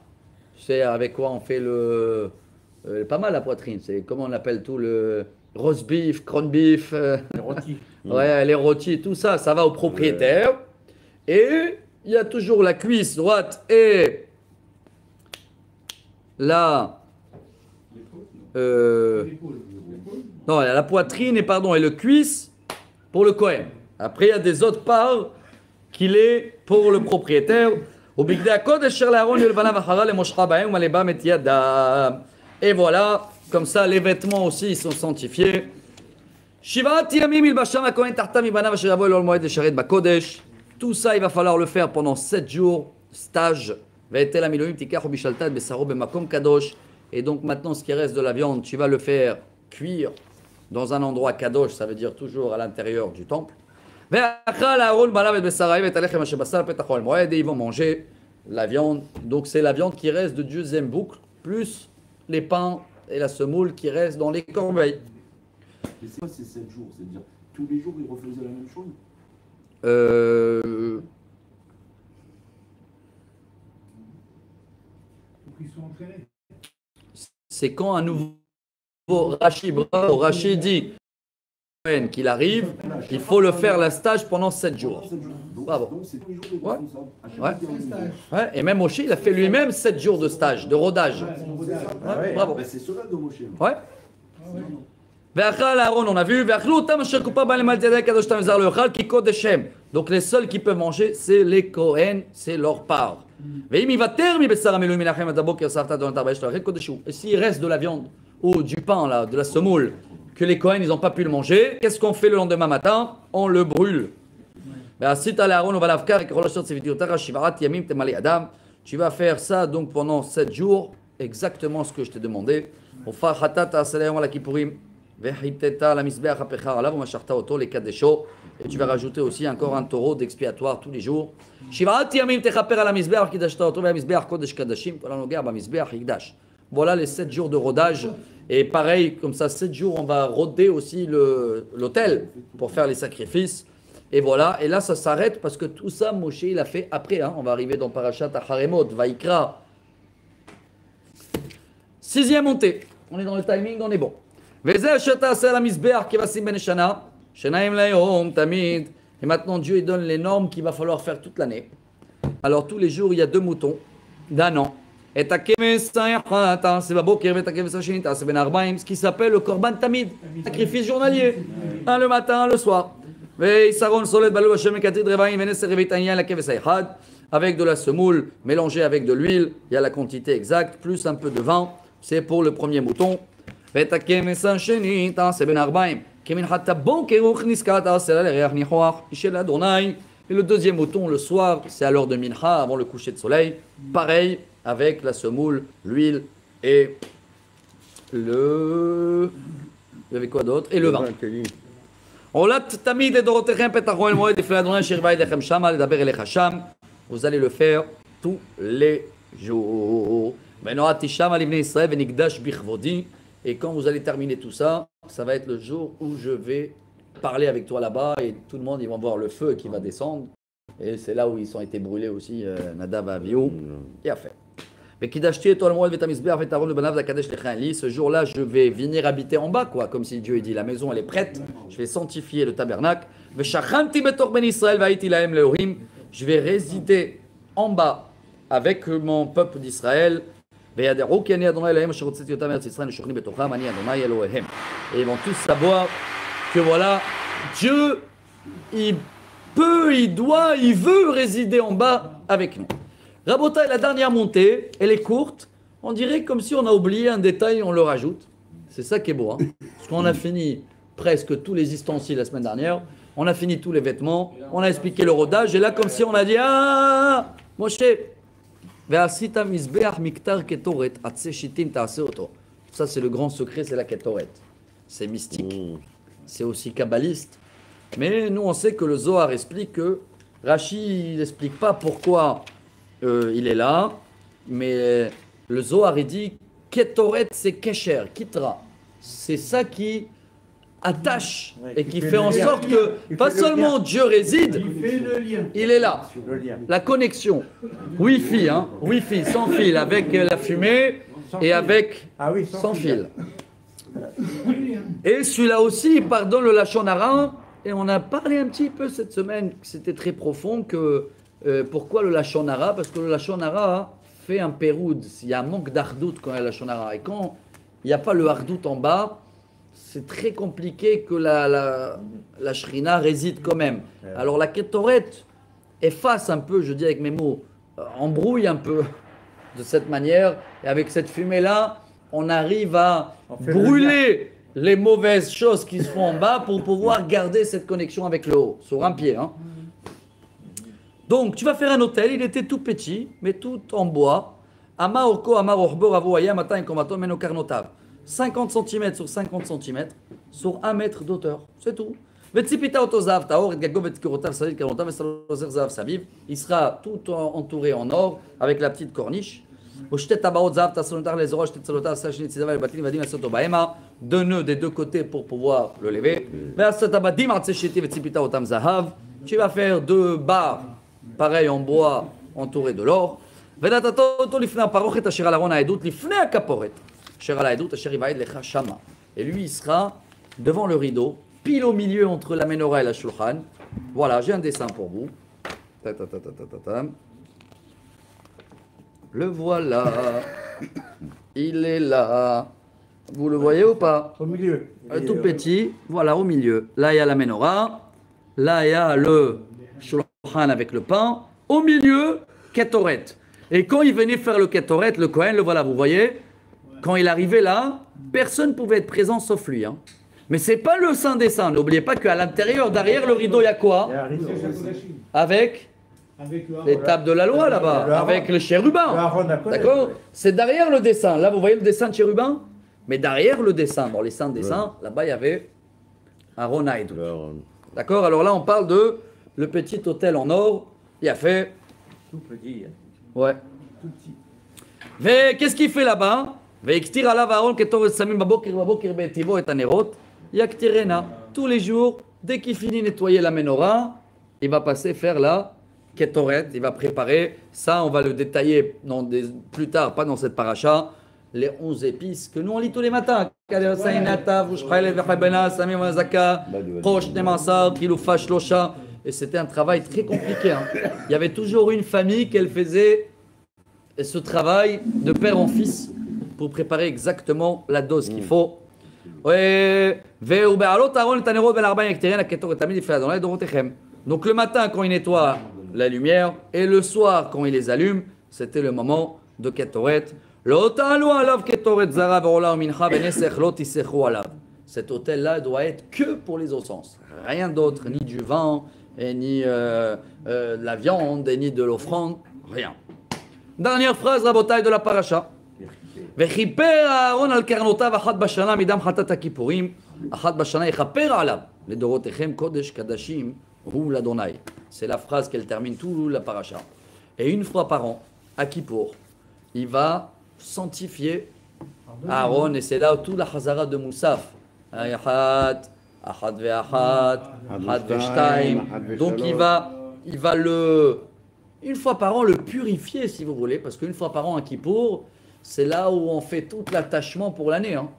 c'est avec quoi on fait pas mal la poitrine, c'est comment on appelle tout le roast beef, corned beef, Les rôtis. ouais, les rôtis, tout ça, ça va au propriétaire. Et il y a toujours la cuisse droite et la... non, il y a la poitrine et le cuisse pour le Kohen. Après, il y a des autres parts qu'il est pour le propriétaire. Et voilà, comme ça, les vêtements aussi ils sont sanctifiés. Tout ça, il va falloir le faire pendant 7 jours, stage. Et donc maintenant, ce qui reste de la viande, tu vas le faire cuire dans un endroit kadosh, ça veut dire toujours à l'intérieur du temple. Et ils vont manger la viande. Donc c'est la viande qui reste de deuxième boucle, plus les pains et la semoule qui restent dans les corbeilles. Mais c'est quoi ces 7 jours? C'est-à-dire, tous les jours, ils refaisaient la même chose? Pour qu'ils soient entraînés. C'est quand un nouveau Rashi dit qu'il arrive, il faut le faire la stage pendant 7 jours. Bravo. Donc, c'est tous les jours, ils Ouais. refont ça. À chaque Ouais. fois qu'il y a un nouveau. Ouais, et même Moshe, il a fait lui-même 7 jours de stage, de rodage. Ouais, bravo. Ben, c'est cela de Moshe. Ouais. Ve'achal Aaron, on a vu. Ve'achlu otam asher kupa ba'alem al yadei kadosh tam zar le'ochal ki kodeshem. Donc les seuls qui peuvent manger, c'est les Kohen, c'est leur part. Ve'im yivater mi besar hamiluim minachem ad haboker sarta don tarbayesh lo'achel kodeshu. Et s'il reste de la viande ou du pain là, de la semoule, que les Kohen ils n'ont pas pu le manger, qu'est-ce qu'on fait le lendemain matin? On le brûle. Ve'asita le'Aaron u'valavkar et kol asher tzivitiotar shivarat yamim temali adam. Tu vas faire ça donc pendant 7 jours, exactement ce que je t'ai demandé. Ufa chatat asaleim ala kippurim. Et tu vas rajouter aussi encore un taureau d'expiatoire tous les jours. Voilà les 7 jours de rodage. Et pareil, comme ça, 7 jours, on va roder aussi l'autel pour faire les sacrifices. Et voilà, et là ça s'arrête parce que tout ça, Moshe, il a fait après. Hein. On va arriver dans Parashat Haremot, Vaikra. 6e montée. On est dans le timing, on est bon. Et maintenant Dieu il donne les normes qu'il va falloir faire toute l'année. Alors tous les jours il y a 2 moutons d'un an. Et ce qui s'appelle le Korban Tamid, sacrifice journalier, un le matin, un le soir. Avec de la semoule mélangée avec de l'huile, il y a la quantité exacte, plus un peu de vin, c'est pour le premier mouton. Et le deuxième mouton le soir, c'est à l'heure de Mincha, avant le coucher de soleil. Pareil, avec la semoule, l'huile et le... Il y avait quoi d'autre? Et le vin. Vous allez le faire tous les jours. Et quand vous allez terminer tout ça, ça va être le jour où je vais parler avec toi là-bas et tout le monde, ils vont voir le feu qui va descendre. Et c'est là où ils ont été brûlés aussi, Nadav et Avihu. Et à faire. Ce jour-là, je vais venir habiter en bas, quoi, comme si Dieu dit, la maison elle est prête. Je vais sanctifier le tabernacle. Je vais résider en bas avec mon peuple d'Israël. Et ils vont tous savoir que voilà, Dieu, il peut, il doit, il veut résider en bas avec nous. Rabotai, la dernière montée, elle est courte. On dirait comme si on a oublié un détail, on le rajoute. C'est ça qui est beau. Hein, parce qu'on a fini presque tous les ustensiles la semaine dernière. On a fini tous les vêtements. On a expliqué le rodage. Et là, comme si on a dit, ah, Moshe, ça, c'est le grand secret, c'est la Ketoret. C'est mystique, c'est aussi kabbaliste. Mais nous, on sait que le Zohar explique que Rashi n'explique pas pourquoi il est là, mais le Zohar, il dit Ketoret, c'est Kesher, Kitra. C'est ça qui attache et qui fait en sorte que pas seulement Dieu réside, il est là. La connexion, Wi-Fi, hein, Wi-Fi sans fil, avec la fumée et avec sans fil. Et celui-là aussi, pardon, le Lachon Hara, et on a parlé un petit peu cette semaine, c'était très profond, que pourquoi le Lachon Hara? Parce que le Lachon Hara fait un péroud, il y a un manque d'ardout quand il y a le Lachon Hara. Et quand il n'y a pas le hardout en bas, c'est très compliqué que la Shrina réside quand même. Alors la Ketoret efface un peu, je dis avec mes mots, embrouille un peu de cette manière. Et avec cette fumée-là, on arrive à brûler les mauvaises choses qui se font en bas pour pouvoir garder cette connexion avec le haut, sur un pied. Hein. Donc tu vas faire un hôtel, il était tout petit, mais tout en bois. Ama orko, ama rohbo, ravo, aya, mata, inkomato, meno karnotav. 50 cm sur 50 cm sur 1 mètre d'auteur, c'est tout. Il sera tout entouré en or avec la petite corniche. ושתי טבעות זהב תעשו אותך לאזורו, שתי צלותיו, עשה שני צידיו לבטלים ועדים לעשות אותו בהמה, deux nœuds des deux côtés pour pouvoir le lever, ועשת הבדים עצי שיטי וציפית אותם זהב, tu vas faire deux barres, pareil en bois, entourés de l'or, ונתת אותו לפני הפרוכת אשר על ארון העדות, לפני הכפורת, אשר על העדות אשר יבעד לך שמה. Et lui, il sera devant le rideau, pile au milieu entre la menorah et la shulchan. Voilà, j'ai un dessin pour vous. Le voilà. Il est là. Vous le voyez ou pas? Au milieu. Tout petit, voilà, au milieu. Là, il y a la menorah. Là, il y a le shulchan avec le pain. Au milieu, ketoret. Et quand il venait faire le ketoret, le Kohen, le voilà, vous voyez? Quand il arrivait là, personne ne pouvait être présent sauf lui. Hein. Mais c'est pas le Saint des Saints. N'oubliez pas qu'à l'intérieur, derrière le rideau, il y a quoi? Avec les tables de la loi là-bas, avec le chérubin. D'accord? C'est derrière le dessin. Là, vous voyez le dessin de chérubin? Mais derrière le dessin, dans les saints dessins, là-bas, il y avait Aaron Haïdou. D'accord? Alors là, on parle de le petit hôtel en or. Il a fait. Tout petit. Ouais. Tout petit. Mais qu'est-ce qu'il fait là-bas? ויקטיר עליו אהרון כתורת סמים בבוקר בטיבו את הנרות, יקטירנה. Tous les jours, dès qu'il finit nettoyer la menorah, il va passer faire la ketoret, il va préparer. Ça, on va le détailler plus tard, pas dans cette paracha, les 11 épices que nous on lit tous les matins. Et c'était un travail très compliqué. Hein. Il y avait toujours une famille qui faisait ce travail de père en fils pour préparer exactement la dose qu'il faut. Donc le matin quand il nettoie la lumière et le soir quand il les allume, c'était le moment de Ketoret. Cet hôtel-là doit être que pour les encens, rien d'autre, ni du vin, et ni de la viande, et ni de l'offrande, rien. Dernière phrase, Rabotai, de la paracha. וכיפר אהרון על קרנותיו אחת בשנה מדם חטאת הכיפורים, אחת בשנה יכפר עליו לדורותיכם קודש קדשים הוא לאדוני. C'est la phrase qu'elle termine tout la paracha. Et une fois par an, à Kippour, il va sanctifier Aaron, et c'est là où tout la Chazara de Moussaf. Ahad, Ahad ve'Ahad, Ahad ve'Shtaim. Donc il va une fois par an le purifier si vous voulez, parce qu'une fois par an à Kippour, c'est là où on fait tout l'attachement pour l'année. Hein.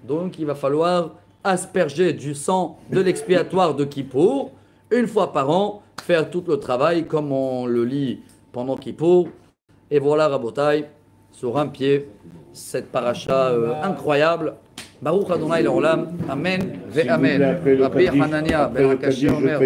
Donc il va falloir asperger du sang de l'expiatoire de Kippour, une fois par an, faire tout le travail comme on le lit pendant Kippour. Et voilà Rabotai, sur un pied, cette paracha incroyable. Baruch Adonai l'Olam, Amen ve Amen. Rabbi Hanania ben Akashi Omer.